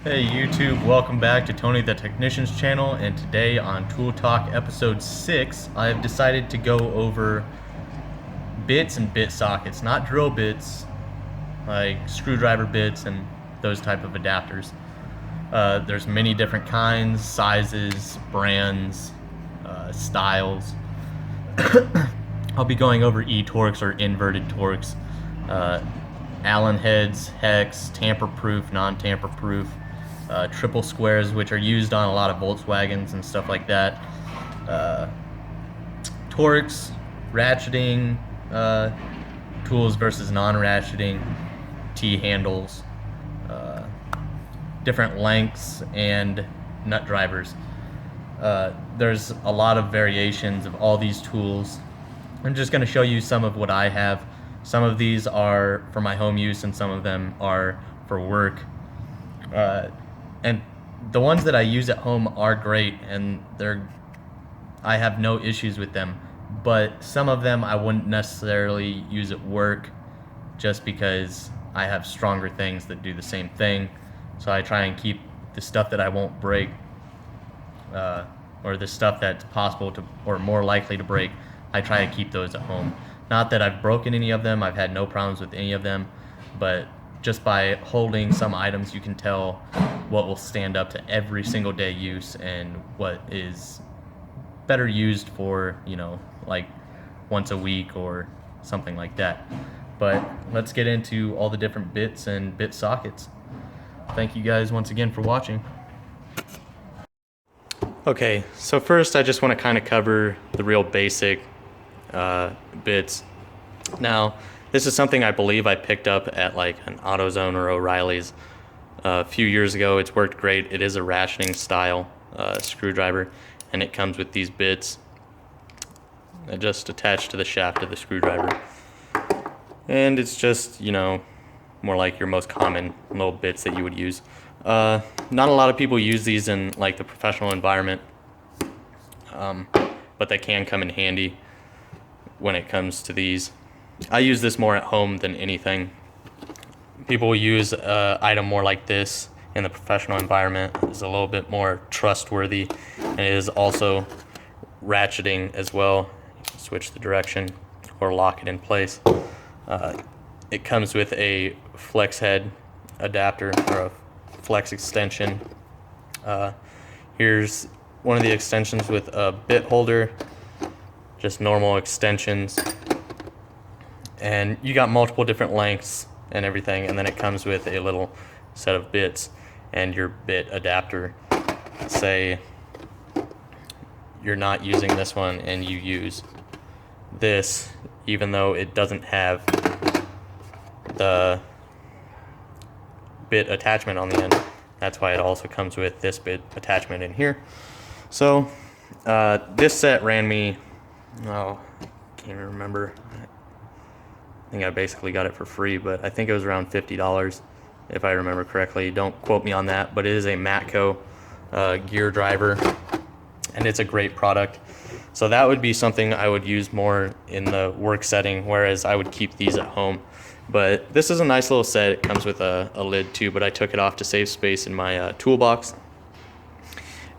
Hey YouTube, welcome back to Tony the Technician's channel, and today on Tool Talk episode 6, I've decided to go over bits and bit sockets, not drill bits like screwdriver bits and those type of adapters. There's many different kinds, sizes, brands, styles. I'll be going over E-Torx or inverted Torx, Allen heads, hex, tamper-proof, non-tamper-proof, triple squares, which are used on a lot of Volkswagens and stuff like that. Torx, ratcheting tools versus non-ratcheting, T-handles, different lengths, and nut drivers. There's a lot of variations of all these tools. I'm just going to show you some of what I have. Some of these are for my home use and some of them are for work. And the ones that I use at home are great, and I have no issues with them. But some of them I wouldn't necessarily use at work just because I have stronger things that do the same thing. So I try and keep the stuff that I won't break, or the stuff that's possible to, or more likely to break, I try to keep those at home. Not that I've broken any of them, I've had no problems with any of them, but just by holding some items you can tell what will stand up to every single day use and what is better used for, like once a week or something like that. But let's get into all the different bits and bit sockets. Thank you guys once again for watching. Okay, so first I just want to kind of cover the real basic bits. Now, this is something I believe I picked up at like an AutoZone or O'Reilly's a few years ago. It's worked great. It is a ratcheting style screwdriver, and it comes with these bits that just attached to the shaft of the screwdriver. And it's just, more like your most common little bits that you would use. Not a lot of people use these in like the professional environment, but they can come in handy when it comes to these. I use this more at home than anything. People will use an item more like this in the professional environment. It's a little bit more trustworthy, and it is also ratcheting as well. You can switch the direction or lock it in place. It comes with a flex head adapter or a flex extension. Here's one of the extensions with a bit holder, just normal extensions, and you got multiple different lengths and everything, and then it comes with a little set of bits and your bit adapter. Say you're not using this one and you use this, even though it doesn't have the bit attachment on the end. That's why it also comes with this bit attachment in here. So this set ran me, can't even remember. I think I basically got it for free, but I think it was around $50 if I remember correctly. Don't quote me on that, but it is a Matco gear driver, and it's a great product. So that would be something I would use more in the work setting, whereas I would keep these at home. But this is a nice little set. It comes with a lid too, but I took it off to save space in my toolbox.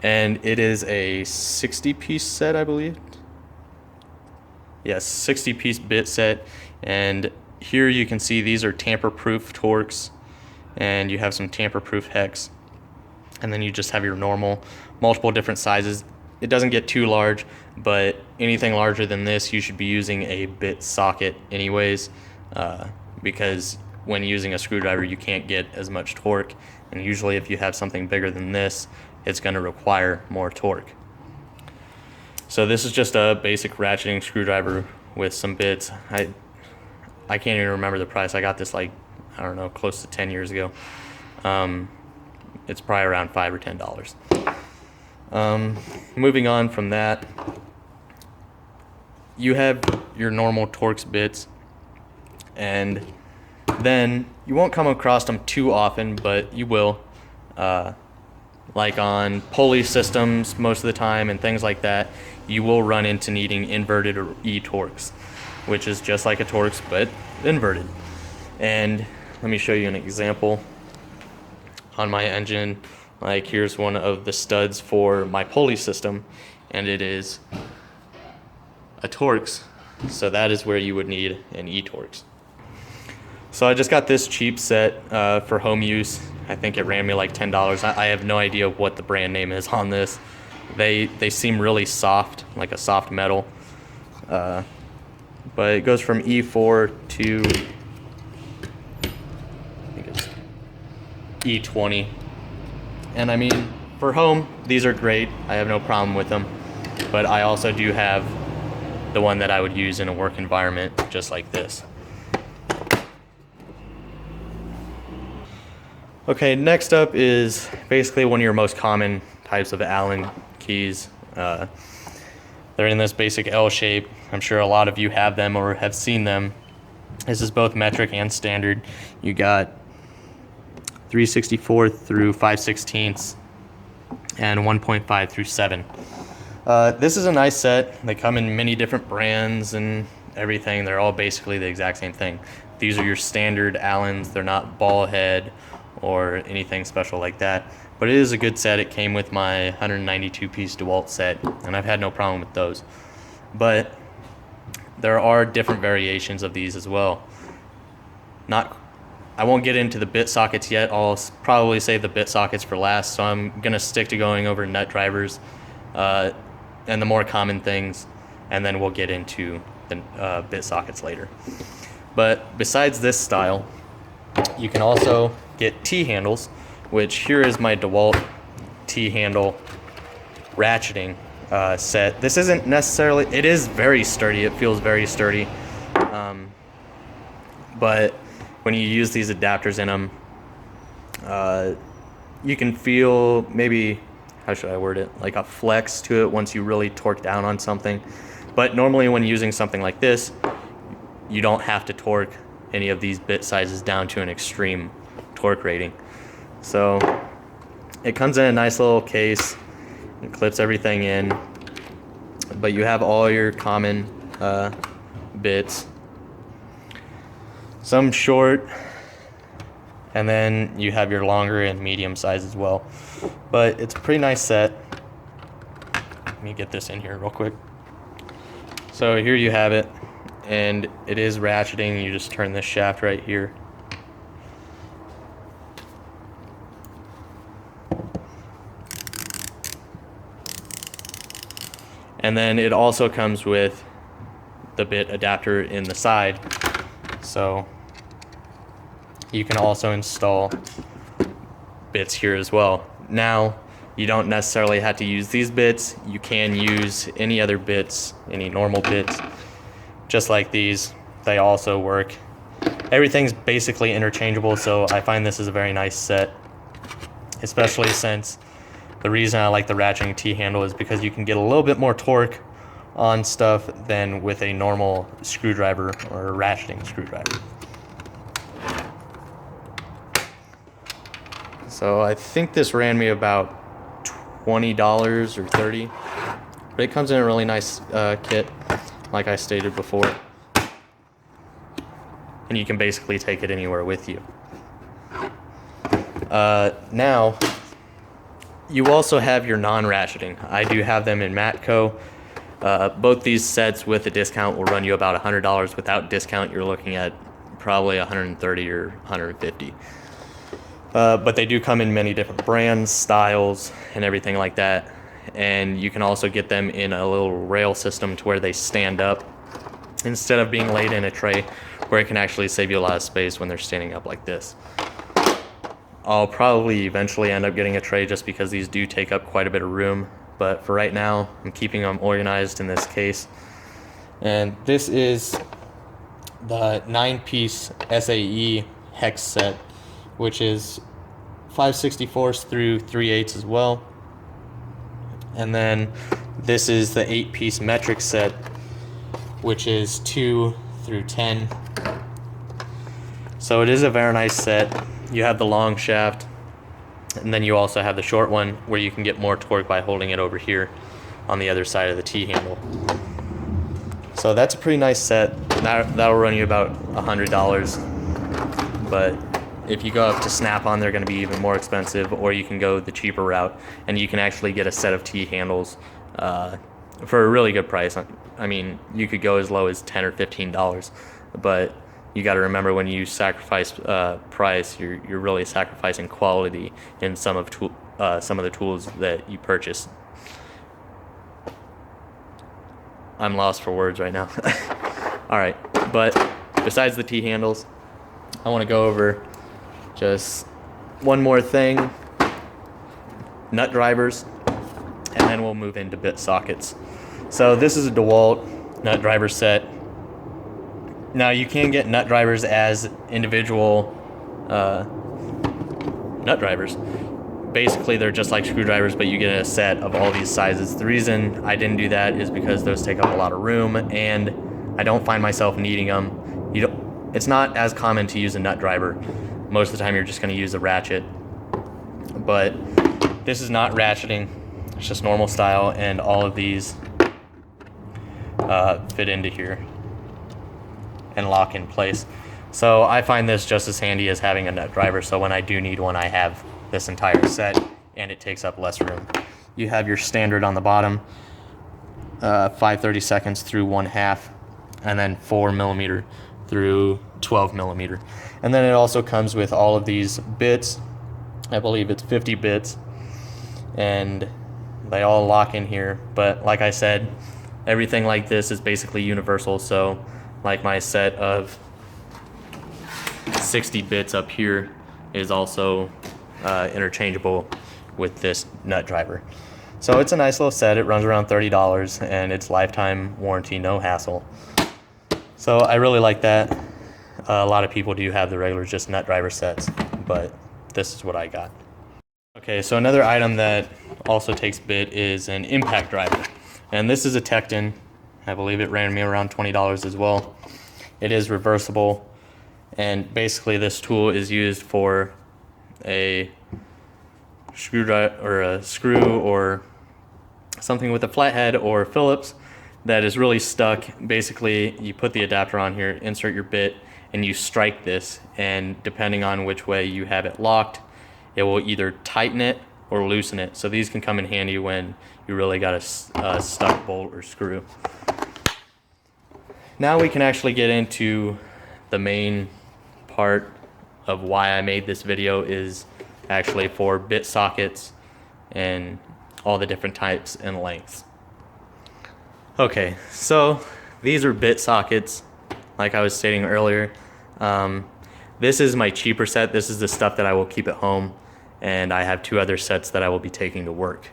And it is a 60-piece set, I believe. Yes, 60-piece bit set. And here you can see these are tamper-proof Torx, and you have some tamper-proof hex. And then you just have your normal, multiple different sizes. It doesn't get too large, but anything larger than this, you should be using a bit socket anyways, because when using a screwdriver, you can't get as much torque. And usually if you have something bigger than this, it's going to require more torque. So this is just a basic ratcheting screwdriver with some bits. I can't even remember the price. I got this like, I don't know, close to 10 years ago. It's probably around $5 or $10. Moving on from that, you have your normal Torx bits, and then you won't come across them too often, but you will. Like on pulley systems most of the time and things like that, you will run into needing inverted or E-Torx, which is just like a Torx but inverted. And let me show you an example. on my engine. Like here's one of the studs for my pulley system, and it is a Torx. So that is where you would need an e-Torx. So I just got this cheap set for home use. I think it ran me like $10. I have no idea what the brand name is on this. They seem really soft, like a soft metal. But it goes from E4 to I think it's E20. And I mean, for home, these are great. I have no problem with them. But I also do have the one that I would use in a work environment just like this. Okay, next up is basically one of your most common types of Allen keys. They're in this basic L shape. I'm sure a lot of you have them or have seen them. This is both metric and standard. You got 3/64 through 5/16 and 1.5 through 7. This is a nice set. They come in many different brands and everything. They're all basically the exact same thing. These are your standard Allens. They're not ball head or anything special like that. But it is a good set. It came with my 192 piece DeWalt set, and I've had no problem with those. But there are different variations of these as well. I won't get into the bit sockets yet. I'll probably save the bit sockets for last, so I'm gonna stick to going over nut drivers and the more common things, and then we'll get into the bit sockets later. But besides this style, you can also get T-handles, which here is my DeWalt T-handle ratcheting set. This isn't necessarily, it is very sturdy, it feels very sturdy, but when you use these adapters in them, you can feel maybe, how should I word it, like a flex to it once you really torque down on something. But normally when using something like this, you don't have to torque any of these bit sizes down to an extreme torque rating. So it comes in a nice little case and clips everything in, but you have all your common bits, some short, and then you have your longer and medium size as well. But it's a pretty nice set. Let me get this in here real quick. So here you have it, and it is ratcheting. You just turn this shaft right here. And then it also comes with the bit adapter in the side. So you can also install bits here as well. Now, you don't necessarily have to use these bits. You can use any other bits, any normal bits, just like these. They also work. Everything's basically interchangeable, so I find this is a very nice set, especially since the reason I like the ratcheting T-handle is because you can get a little bit more torque on stuff than with a normal screwdriver or a ratcheting screwdriver. So I think this ran me about $20 or $30, but it comes in a really nice kit, like I stated before, and you can basically take it anywhere with you. Now, you also have your non-ratcheting. I do have them in Matco. Both these sets with a discount will run you about $100. Without discount, you're looking at probably $130 or $150. But they do come in many different brands, styles, and everything like that. And you can also get them in a little rail system to where they stand up instead of being laid in a tray, where it can actually save you a lot of space when they're standing up like this. I'll probably eventually end up getting a tray just because these do take up quite a bit of room. But for right now, I'm keeping them organized in this case. And this is the 9-piece SAE hex set, which is 5/64 through 3/8 as well. And then this is the 8-piece metric set, which is 2 through 10. So it is a very nice set. You have the long shaft, and then you also have the short one where you can get more torque by holding it over here on the other side of the T-handle. So that's a pretty nice set. That'll run you about $100, but if you go up to Snap-on, they're going to be even more expensive, or you can go the cheaper route, and you can actually get a set of T-handles for a really good price. I mean, you could go as low as $10 or $15, but you got to remember, when you sacrifice price, you're really sacrificing quality in some of the tools that you purchase. I'm lost for words right now. All right, but besides the T-handles, I want to go over just one more thing: nut drivers, and then we'll move into bit sockets. So this is a DeWalt nut driver set. Now you can get nut drivers as individual nut drivers. Basically, they're just like screwdrivers, but you get a set of all these sizes. The reason I didn't do that is because those take up a lot of room, and I don't find myself needing them. It's not as common to use a nut driver. Most of the time, you're just going to use a ratchet. But this is not ratcheting. It's just normal style, and all of these fit into here and lock in place. So I find this just as handy as having a nut driver. So when I do need one, I have this entire set, and it takes up less room. You have your standard on the bottom, 5/32 through 1/2, and then 4mm through 12mm. And then it also comes with all of these bits. I believe it's 50 bits, and they all lock in here. But like I said, everything like this is basically universal. So like my set of 60 bits up here is also interchangeable with this nut driver. So it's a nice little set. It runs around $30, and it's lifetime warranty, no hassle. So I really like that. A lot of people do have the regular just nut driver sets, but this is what I got. Okay, so another item that also takes bit is an impact driver. And this is a Tecton. I believe it ran me around $20 as well. It is reversible, and basically this tool is used for a screwdriver or a screw or something with a flathead or Phillips that is really stuck. Basically, you put the adapter on here, insert your bit, and you strike this, and depending on which way you have it locked, it will either tighten it or loosen it. So these can come in handy when you really got a stuck bolt or screw. Now we can actually get into the main part of why I made this video, is actually for bit sockets and all the different types and lengths. Okay, so these are bit sockets, like I was stating earlier. This is my cheaper set. This is the stuff that I will keep at home, and I have 2 other sets that I will be taking to work.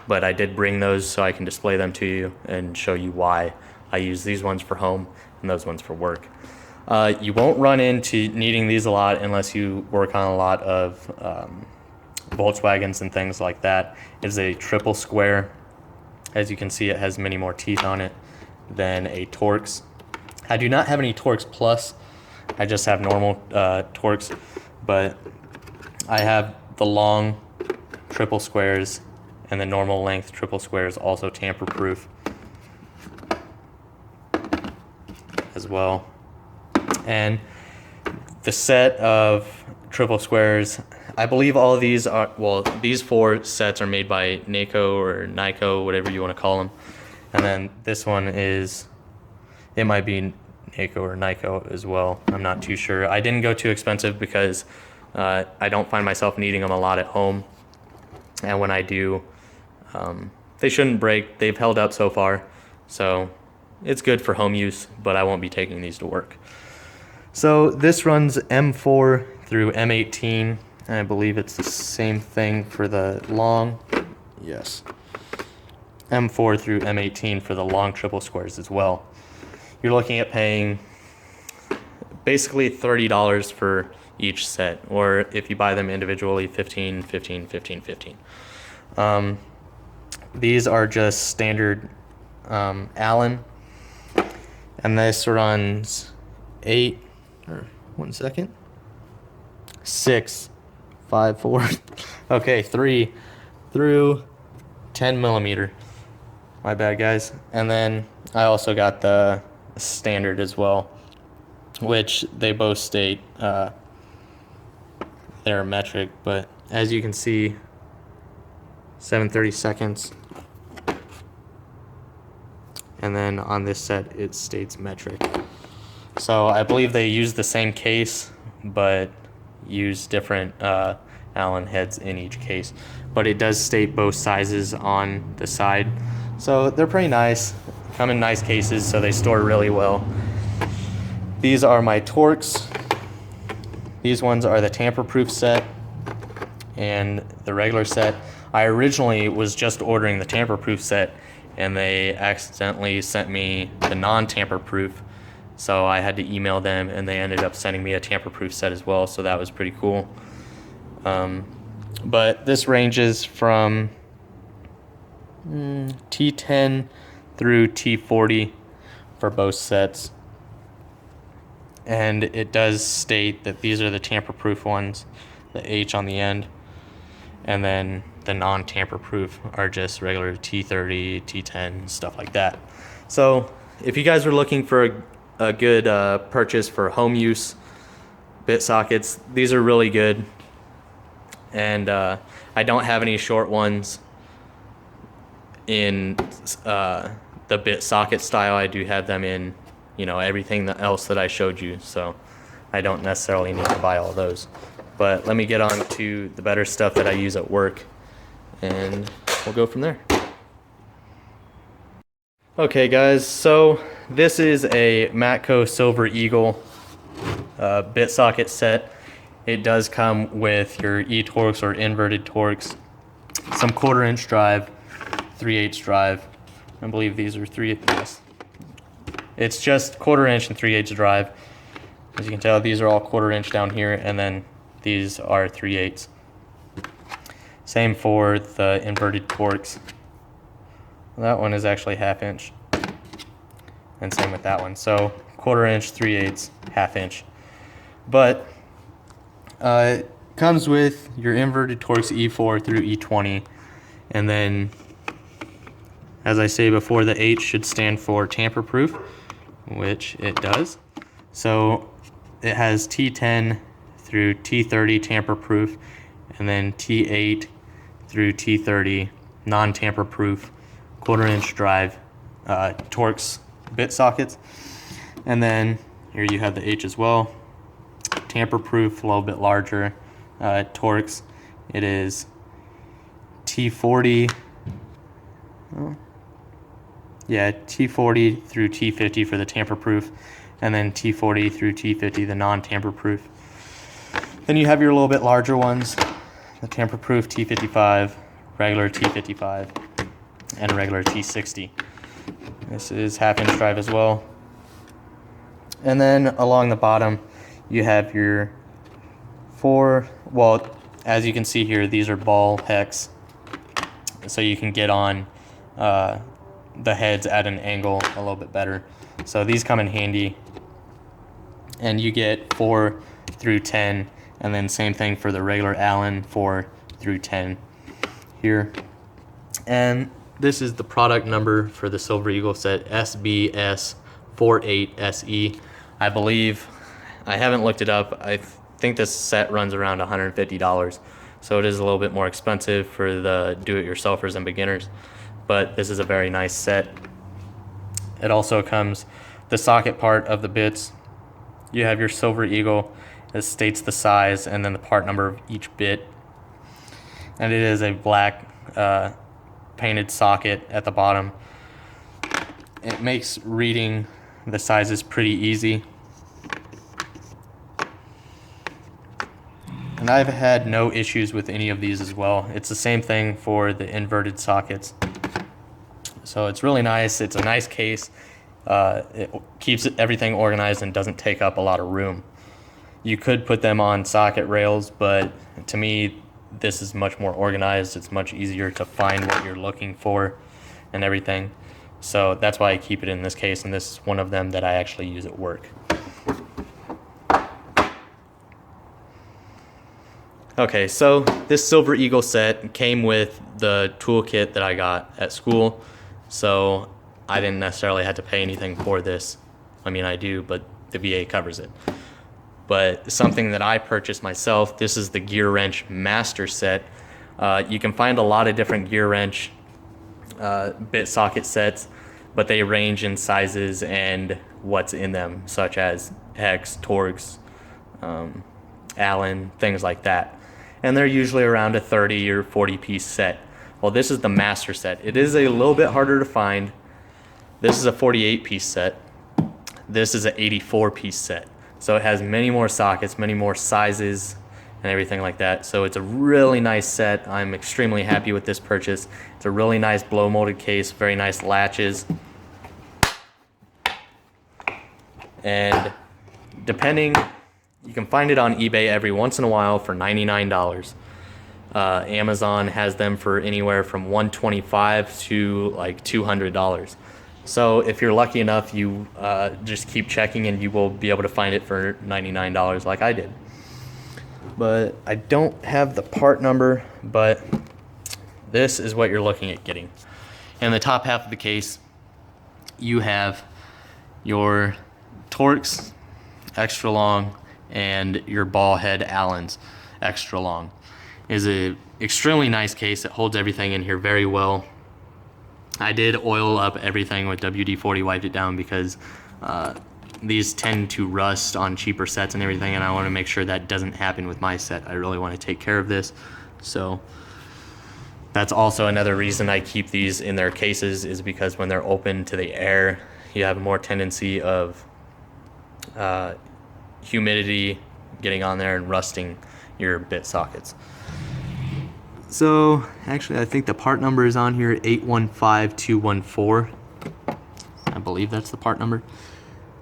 But I did bring those so I can display them to you and show you why I use these ones for home and those ones for work. You won't run into needing these a lot unless you work on a lot of Volkswagens and things like that. It's a triple square. As you can see, it has many more teeth on it than a Torx. I do not have any Torx Plus. I just have normal Torx, but I have the long triple squares and the normal length triple squares, also tamper proof as well. And the set of triple squares, I believe all of these are, well, these 4 sets are made by Naco or Nico, whatever you want to call them. And then this one is, it might be Naco or Nico as well. I'm not too sure. I didn't go too expensive because I don't find myself needing them a lot at home. And when I do, they shouldn't break. They've held up so far. So it's good for home use, but I won't be taking these to work. So this runs M4 through M18. And I believe it's the same thing for the long. Yes. M4 through M18 for the long triple squares as well. You're looking at paying basically $30 for each set, or if you buy them individually, 15, 15, 15, 15. These are just standard Allen, and this runs 8, or 1 second, 6, 5, 4, okay, 3 through 10mm. My bad, guys. And then I also got the standard as well, which they both state they're metric, but as you can see, 7/32, and then on this set it states metric. So I believe they use the same case, but use different Allen heads in each case. But it does state both sizes on the side, so they're pretty nice. Come in nice cases, so they store really well. These are my Torx. These ones are the tamper-proof set and the regular set. I originally was just ordering the tamper-proof set, and they accidentally sent me the non-tamper-proof, so I had to email them, and they ended up sending me a tamper-proof set as well, so that was pretty cool. But this ranges from T10 through T40 for both sets. And it does state that these are the tamper-proof ones, the H on the end, and then the non-tamper-proof are just regular T30, T10, stuff like that. So if you guys are looking for a good purchase for home use bit sockets, these are really good. And I don't have any short ones in the bit socket style. I do have them in, you know, everything else that I showed you, so I don't necessarily need to buy all those. But let me get on to the better stuff that I use at work, and we'll go from there. Okay guys, so this is a Matco Silver Eagle bit socket set. It does come with your E-Torx or inverted Torx, some 1/4" drive, 3/8 drive. I believe these are 3/8. Yes. It's just 1/4" and 3/8 drive. As you can tell, these are all 1/4" down here, and then these are 3/8. Same for the inverted Torx. That one is actually 1/2", and same with that one. So 1/4", 3/8, 1/2". But it comes with your inverted Torx E4 through E20, and then, as I say before, the H should stand for tamper-proof, which it does. So it has T10 through T30 tamper-proof, and then T8 through T30 non-tamper-proof 1/4" drive Torx bit sockets. And then here you have the H as well, tamper-proof, a little bit larger Torx. It is T40. Yeah, T40 through T50 for the tamper-proof, and then T40 through T50, the non-tamper-proof. Then you have your little bit larger ones, the tamper-proof T55, regular T55, and regular T60. This is 1/2" drive as well. And then along the bottom, you have your well, as you can see here, these are ball hex, so you can get on the heads at an angle a little bit better. So these come in handy, and you get 4 through 10, and then same thing for the regular Allen, 4 through 10 here. And this is the product number for the Silver Eagle set, SBS48SE. I believe, I haven't looked it up, I think this set runs around $150, so it is a little bit more expensive for the do-it-yourselfers and beginners. But this is a very nice set. It also comes, the socket part of the bits, you have your Silver Eagle, it states the size and then the part number of each bit. And it is a black painted socket at the bottom. It makes reading the sizes pretty easy. And I've had no issues with any of these as well. It's the same thing for the inverted sockets. So it's really nice. It's a nice case. It keeps everything organized and doesn't take up a lot of room. You could put them on socket rails, but to me, this is much more organized. It's much easier to find what you're looking for and everything. So that's why I keep it in this case, and this is one of them that I actually use at work. Okay, so this Silver Eagle set came with the toolkit that I got at school, so I didn't necessarily have to pay anything for this. I mean, I do, but the VA covers it. but something that I purchased myself. This is the Gear Wrench Master Set. You can find a lot of different gear wrench bit socket sets, but they range in sizes and what's in them, such as hex, torx, Allen, things like that. And they're usually around a 30 or 40 piece set. Well, this is the Master Set. It is a little bit harder to find. This is a 48 piece set. This is an 84 piece set. So it has many more sockets, many more sizes, and everything like that. So it's a really nice set. I'm extremely happy with this purchase. It's a really nice blow molded case, very nice latches. And depending, you can find it on eBay every once in a while for $99. Amazon has them for anywhere from $125 to like $200. So if you're lucky enough, you just keep checking and you will be able to find it for $99 like I did. But I don't have the part number, but this is what you're looking at getting. In the top half of the case, you have your Torx extra long and your ball head Allens extra long. It is an extremely nice case. It holds everything in here very well. I did oil up everything with WD-40, wiped it down because these tend to rust on cheaper sets and everything, and I want to make sure that doesn't happen with my set. I really want to take care of this. So that's also another reason I keep these in their cases, is because when they're open to the air, you have more tendency of humidity getting on there and rusting your bit sockets. So actually I think the part number is on here, 815214. I believe that's the part number.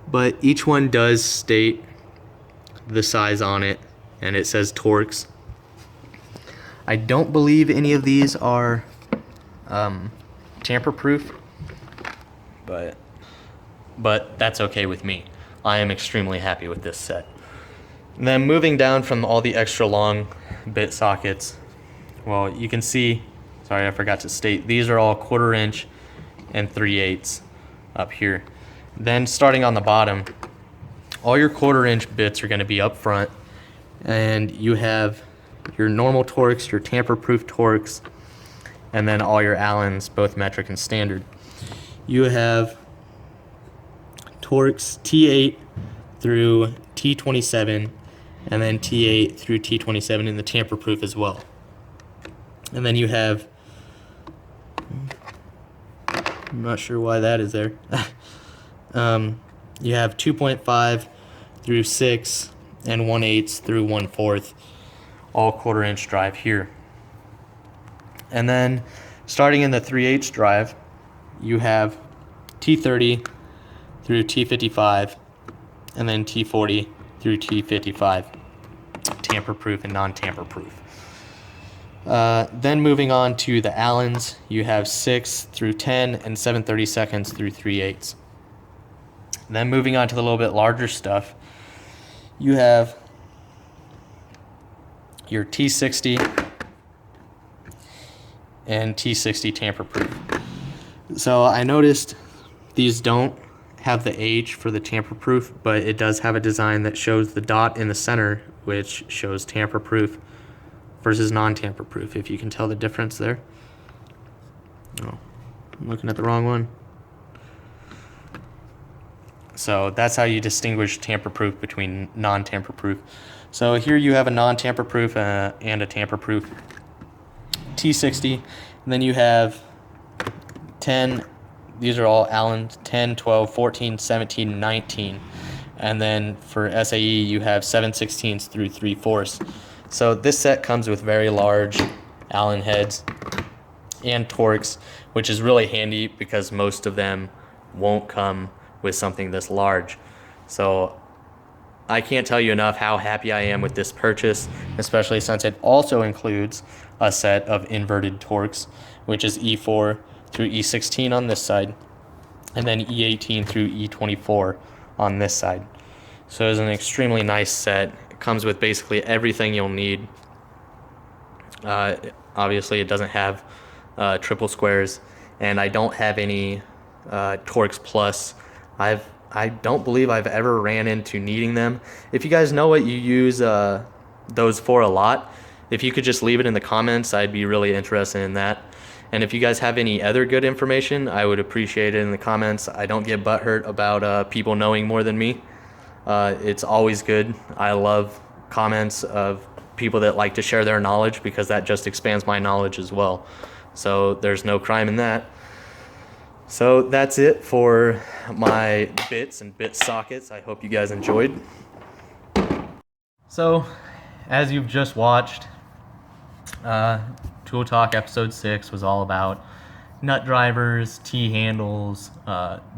But each one does state the size on it, and it says Torx. I don't believe any of these are tamper proof, but that's okay with me. I am extremely happy with this set. And then moving down from all the extra long bit sockets, well, you can see, sorry I forgot to state, these are all 1/4 inch and 3/8 up here. Then starting on the bottom, all your 1/4 inch bits are going to be up front, and you have your normal Torx, your tamper-proof Torx, and then all your Allens, both metric and standard. You have Torx T8 through T27, and then T8 through T27 in the tamper-proof as well. And then you have, I'm not sure why that is there. You have 2.5 through 6 and 1/8 through 1/4, all 1/4 inch drive here. And then starting in the 3/8 drive, you have T30 through T55, and then T40 through T55, tamper-proof and non-tamper-proof. Then moving on to the Allens, you have 6 through 10 and 7/32 through 3/8. Then moving on to the little bit larger stuff, you have your T60 and T60 tamper-proof. So I noticed these don't have the age for the tamper-proof, but it does have a design that shows the dot in the center, which shows tamper-proof versus non-tamper-proof, if you can tell the difference there. Oh, I'm looking at the wrong one. So that's how you distinguish tamper-proof between non-tamper-proof. So here you have a non-tamper-proof and a tamper-proof T60, and then you have 10, these are all Allen, 10, 12, 14, 17, 19. And then for SAE, you have 7/16 through 3/4. So this set comes with very large Allen heads and Torx, which is really handy because most of them won't come with something this large. So I can't tell you enough how happy I am with this purchase, especially since it also includes a set of inverted Torx, which is E4 through E16 on this side, and then E18 through E24 on this side. So it's an extremely nice set. It comes with basically everything you'll need. Obviously it doesn't have triple squares, and I don't have any Torx Plus. I've I don't believe I've ever ran into needing them. If you guys know what you use those for a lot, if you could just leave it in the comments, I'd be really interested in that. And if you guys have any other good information, I would appreciate it in the comments. I don't get butthurt about people knowing more than me. It's always good. I love comments of people that like to share their knowledge, because that just expands my knowledge as well. So there's no crime in that. So that's it for my bits and bit sockets. I hope you guys enjoyed. So, as you've just watched, Tool Talk episode 6 was all about nut drivers, T-handles,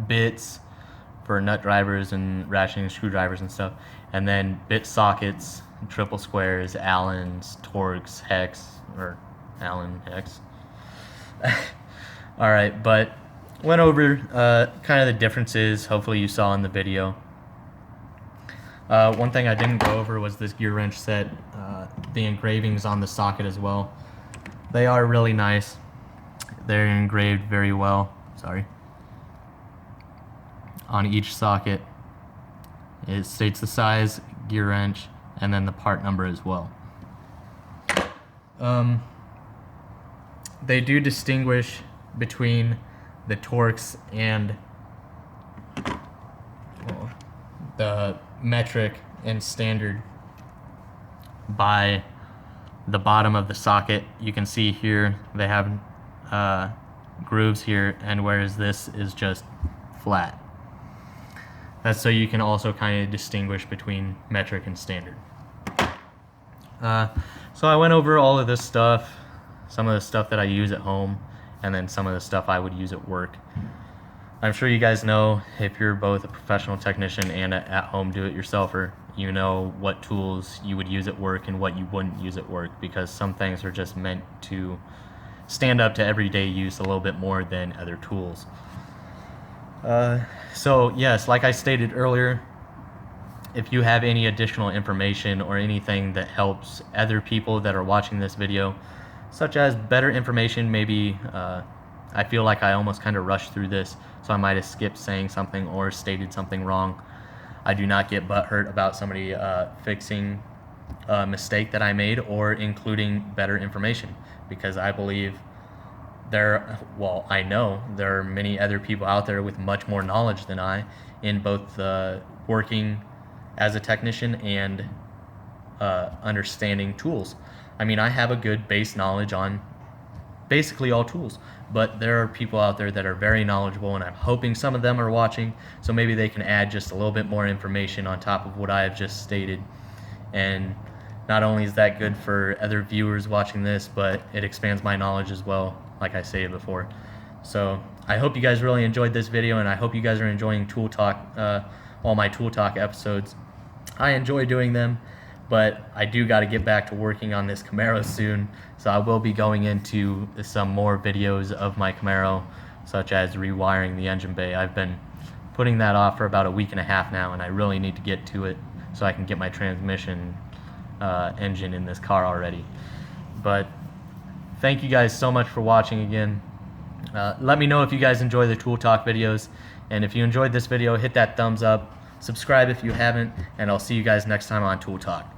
bits for nut drivers and ratcheting screwdrivers and stuff, and then bit sockets, triple squares, Allens, Torx, hex, or Allen hex. All right, but went over kind of the differences. Hopefully you saw in the video. One thing I didn't go over was this gear wrench set, the engravings on the socket as well. They are really nice. They're engraved very well. Sorry. On each socket, it states the size, gear wrench, and then the part number as well. They do distinguish between the Torx and the metric and standard by the bottom of the socket. You can see here they have grooves here, and whereas this is just flat. That's so you can also kind of distinguish between metric and standard. So I went over all of this stuff, some of the stuff that I use at home, and then some of the stuff I would use at work. I'm sure you guys know, if you're both a professional technician and an at-home do-it-yourselfer, you know what tools you would use at work and what you wouldn't use at work, because some things are just meant to stand up to everyday use a little bit more than other tools. So yes, like I stated earlier, if you have any additional information or anything that helps other people that are watching this video, such as better information, maybe I feel like I almost kind of rushed through this, so I might have skipped saying something or stated something wrong. I do not get butthurt about somebody fixing a mistake that I made or including better information, because I believe I know there are many other people out there with much more knowledge than I in both working as a technician and understanding tools. I mean, I have a good base knowledge on basically all tools, but there are people out there that are very knowledgeable, and I'm hoping some of them are watching, so maybe they can add just a little bit more information on top of what I have just stated. And not only is that good for other viewers watching this, but it expands my knowledge as well, like I stated before. So I hope you guys really enjoyed this video, and I hope you guys are enjoying Tool Talk, all my Tool Talk episodes. I enjoy doing them, but I do got to get back to working on this Camaro soon, so I will be going into some more videos of my Camaro, such as rewiring the engine bay. I've been putting that off for about a week and a half now, and I really need to get to it so I can get my transmission engine in this car already. But thank you guys so much for watching again. Let me know if you guys enjoy the Tool Talk videos, and if you enjoyed this video, hit that thumbs up, subscribe if you haven't, and I'll see you guys next time on Tool Talk.